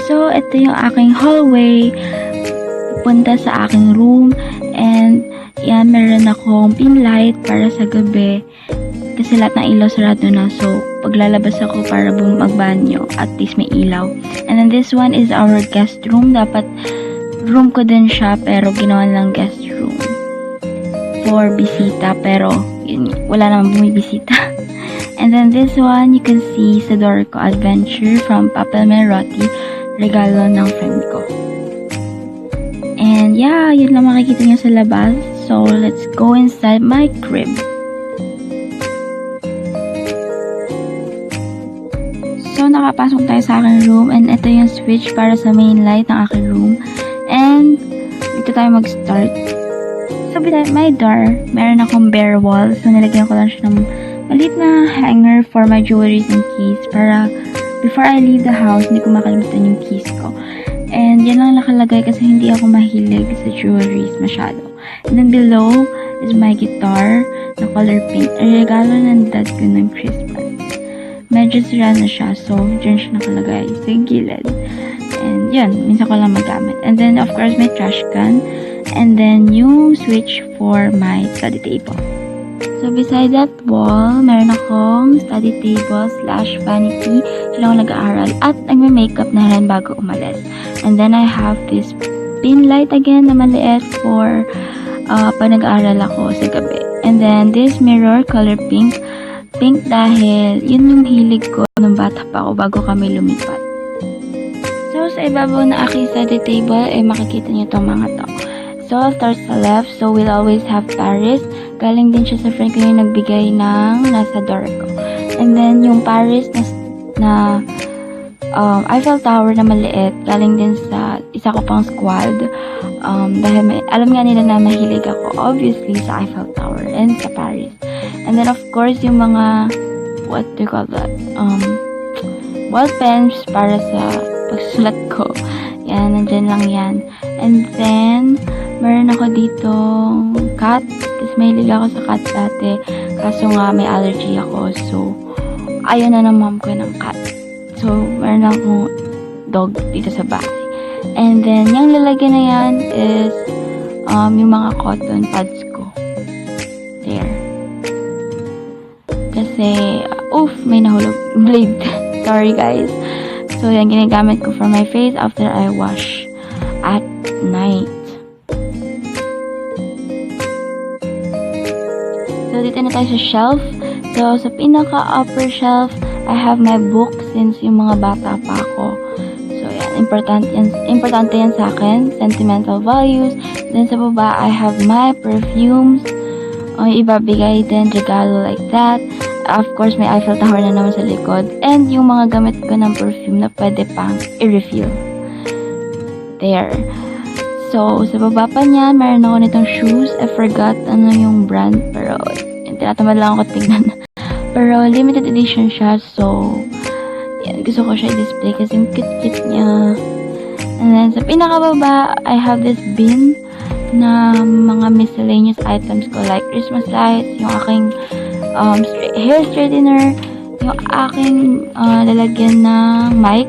So, ito yung aking hallway punta sa aking room. And, yan, meron akong pin light para sa gabi. Kasi lahat ng ilaw sarado na. So, paglalabas ako para magbanyo, at least may ilaw. And then, this one is our guest room. Dapat, room ko din siya, pero ginawa lang guest room for bisita. Pero, yun, wala namang bumibisita. And then, this one, you can see sa door ko, Adventure from Papel Merotti. Regalo ng friend ko. And yeah, yun lang makikita nyo sa labas. So, let's go inside my crib. So, nakapasok tayo sa aking room. And ito yung switch para sa main light ng aking room. And, dito tayo mag-start. So, beside my door, meron akong bare wall. So, nilagyan ko lang siya ng maliit na hanger for my jewelries and keys. Para before I leave the house, hindi ko makalimutan yung keys ko. And yan lang nakalagay kasi hindi ako mahilig sa jewelries masyado. And then below is my guitar na color pink. Ang regalo ng dad ko ng Christmas. Medyo sira na siya, so dyan siya nakalagay sa gilid. And yun, minsan ko lang magamit. And then of course my trash can. And then yung switch for my study table. So, beside that wall, meron akong study table / vanity. Diyan ako nag-aaral. At nagme-makeup na rin bago umalis. And then, I have this pin light again na maliit for pag nag-aaral ako sa gabi. And then, this mirror, color pink. Pink dahil yun yung hilig ko nung bata pa ako bago kami lumipat. So, sa ibabaw na aking study table, makikita niyo itong mga to. So, I'll start sa left. So, we'll always have Paris. Galing din siya sa friend ko yung nagbigay ng nasa door ko. And then, yung Paris na Eiffel Tower na maliit, galing din sa isa ko pang squad. Dahil alam nga nila na mahilig ako, obviously, sa Eiffel Tower and sa Paris. And then, of course, yung mga, what do you call that? Ball pens para sa pagsulat ko. Yan, nandyan lang yan. And then, meron ako dito cat. Kasi mahilig ako sa cat dati. Kaso nga may allergy ako. So, ayaw na ng mom ko ng cat. So, meron akong dog dito sa bahay. And then, yung lalagyan na yan is yung mga cotton pads ko. There. Kasi, may nahulog blade. Sorry guys. So, yan ginagamit ko for my face after I wash at night. So, dito na tayo sa shelf. So, sa pinaka-upper shelf, I have my book since yung mga bata pa ako. So, yan. Importante yan sa akin. Sentimental values. Then, sa baba, I have my perfumes. Ibabigay din, regalo like that. Of course, may Eiffel Tower na naman sa likod. And yung mga gamit ko ng perfume na pwede pang i-refill. There. So, sa baba pa niya, meron ako nitong shoes. I forgot ano yung brand, pero tinatamad lang ako tignan. Pero limited edition siya, so yan, gusto ko siya i-display kasi yung cute-cute niya. And then, sa pinakababa, I have this bin na mga miscellaneous items ko like Christmas lights, yung aking hair straightener, yung aking lalagyan ng mic,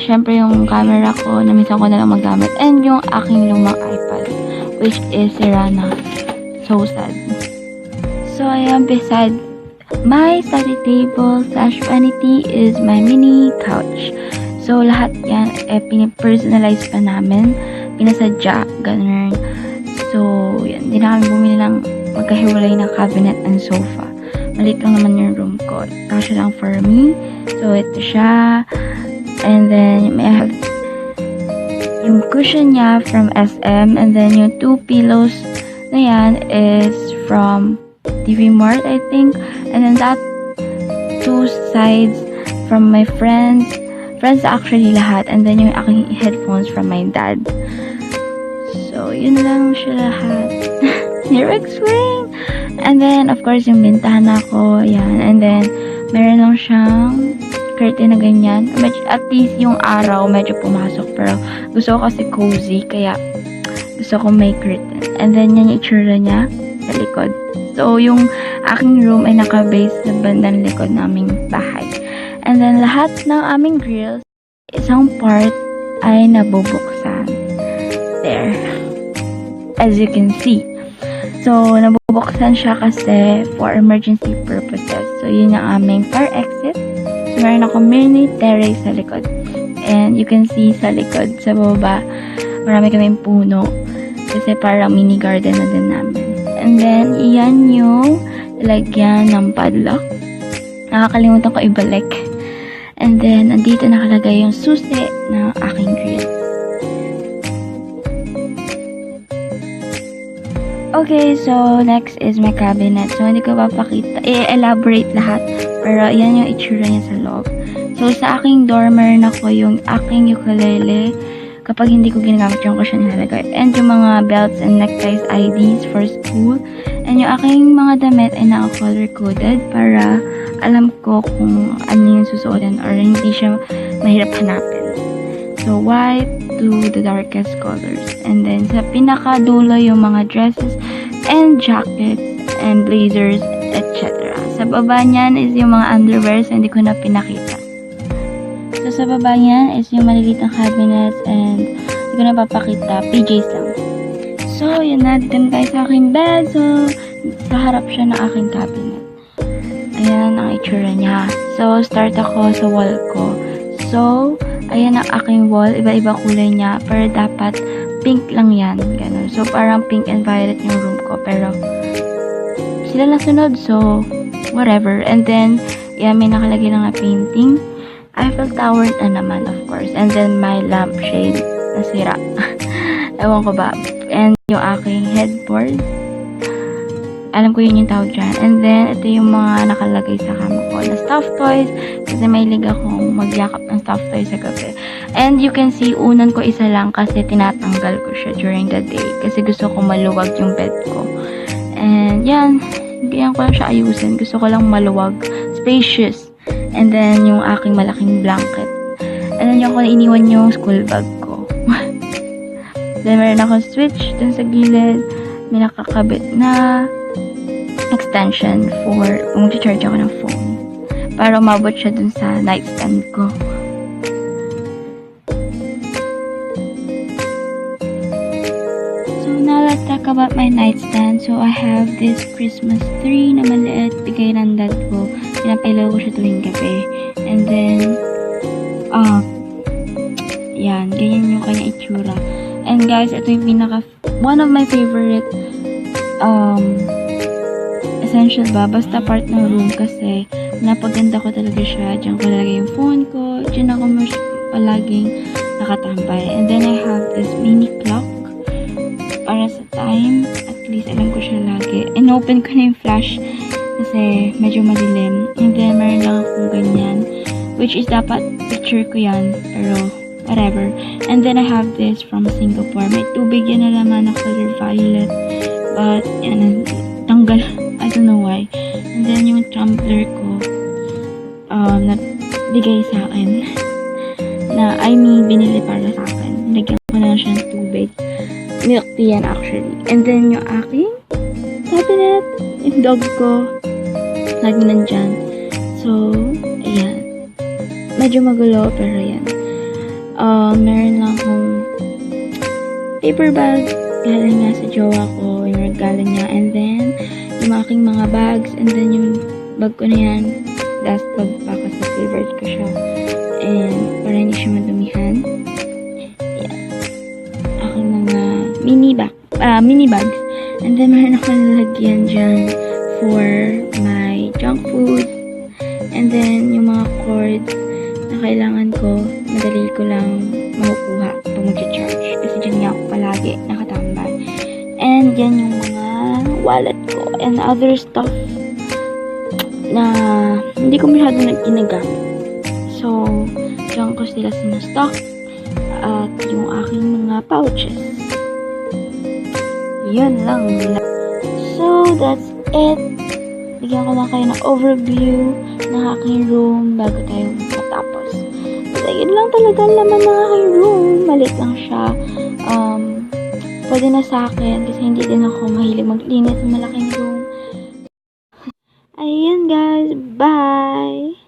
syempre yung camera ko na minsan ko na lang magamit, and yung aking lumang iPad, which is Serana. So sad. So, ayan, beside my study table / vanity is my mini couch. So, lahat yan, pinipersonalize pa namin. Pinasadya, ganun. So, yan. Hindi na kami bumili ng magkahiwalay na cabinet and sofa. Maliit lang naman yung room ko. Kasya lang for me. So, ito siya. And then, may have yung cushion niya from SM. And then, yung 2 pillows na yan is from TV Mart, I think. And then, that 2 sides from my friends. Friends actually lahat. And then, yung aking headphones from my dad. So, yun lang siya lahat. Here, explain! And then, of course, yung bintahan ako. Yan. And then, meron lang siyang curtain na ganyan. At least yung araw medyo pumasok. Pero gusto ko kasi cozy. Kaya gusto ko may curtain. And then yan yung itsura niya sa likod. So yung aking room ay naka-base sa bandang likod naming bahay. And then lahat ng aming grills, isang part ay nabubuksan. There. As you can see. So nabubuksan siya kasi for emergency purposes. So yun yung aming fire exit. So, meron ako mini terrace sa likod. And you can see sa likod, sa baba, marami kaming puno. Kasi parang mini garden na din namin. And then, iyan yung lagyan ng padlock. Nakakalimutan ko ibalik. And then, nandito nakalagay yung susi ng aking grill. Okay, so next is my cabinet. So, hindi ko papakita, i-elaborate lahat. Pero, yan yung itsura niya sa loob. So, sa aking dormer na ko yung aking ukulele. Kapag hindi ko ginagamit yung ko siya nilalagay. And yung mga belts and neckties, IDs for school. And yung aking mga damit ay naka-color-coded para alam ko kung ano yung susuotin or hindi siya mahirap hanapin. So, white to the darkest colors. And then, sa pinakadulo yung mga dresses and jackets and blazers, etc. Sa baba niyan is yung mga underwears na hindi ko na pinakita. So, sa baba niyan is yung maliliit na cabinets and hindi ko na papakita. PJs lang. So, yun na. Dito na tayo sa aking bed. So, sa harap siya ng aking cabinet. Ayan ang itsura niya. So, start ako sa wall ko. So, ayan ang aking wall. Iba-iba kulay niya. Pero dapat pink lang yan. Ganun. So, parang pink and violet yung room ko. Pero, sila nasunod. So, whatever. And then, yeah, may nakalagay lang na painting. Eiffel Tower na naman, of course. And then, my lampshade nasira. Ewan ko ba. And yung aking headboard. Alam ko yun yung tawag dyan. And then, ito yung mga nakalagay sa kama ko na stuffed toys. Kasi may liga akong magyakap ng stuffed toys sa gabi. And you can see, unan ko isa lang kasi tinatanggal ko siya during the day. Kasi gusto ko maluwag yung bed ko. And yan, ganyan ko lang siya ayusin. Gusto ko lang maluwag, spacious. And then, yung aking malaking blanket. And then, yung ko iniwan yung school bag ko. Then, meron akong switch dun sa gilid. May nakakabit na extension for kung mag-charge ako ng phone. Para umabot siya dun sa nightstand ko. So, now let's talk about my nightstand. So, I have this Christmas tree na maliit. Bigay ng dad ko. Pinapailaw ko siya tuwing gabi. And then, yan. Ganyan yung kanya itsura. And guys, ito yung one of my favorite, essential ba? Basta part ng room kasi napaganda ko talaga siya. Diyan ko lalagay yung phone ko. Diyan ako palaging nakatambay. And then, I have this mini clock para sa time. At least, alam ko siya lagi. And open ko na yung flash kasi medyo madilim. And then, meron lang akong ganyan. Which is dapat picture ko yan. Pero, whatever. And then, I have this from Singapore. May tubig yan na laman na color violet. But, yan, tanggal. I don't know why. And then, yung tumbler ko, nabigay sa akin. Binili para sa akin. Lagyan ko na siya ng tubig. Milk tea yan, actually. And then, yung aking cabinet. Yung dog ko. Lagi nandyan. So, ayan. Medyo magulo, pero yan. Meron lang akong paper bag. Galing nga sa jowa ko. Yung regalo niya. And then, yung aking mga bags. And then, yung bag ko na yan. Dust bag pa kasi favorite ko siya. And para hindi siya madumihan. Yan. Aking mga mini bags. And then meron akong lalagyan dyan for my junk food. And then yung mga cords na kailangan ko, madali ko lang makukuha pag mag-charge. Kasi dyan nga ako palagi nakatambay. And yan yung mga wallet ko and other stuff na hindi ko masyadong ginagamit. So, dyan ko sila sinastock at yung aking mga pouches. Yun lang. So, that's it. Bigyan ko lang kayo ng overview ng aking room bago tayo matapos. But ayun lang talaga ang laman ng aking room. Maliit lang siya. Pwede na sa akin kasi hindi din ako mahilig maglinis ng malaking room. Ayun guys. Bye!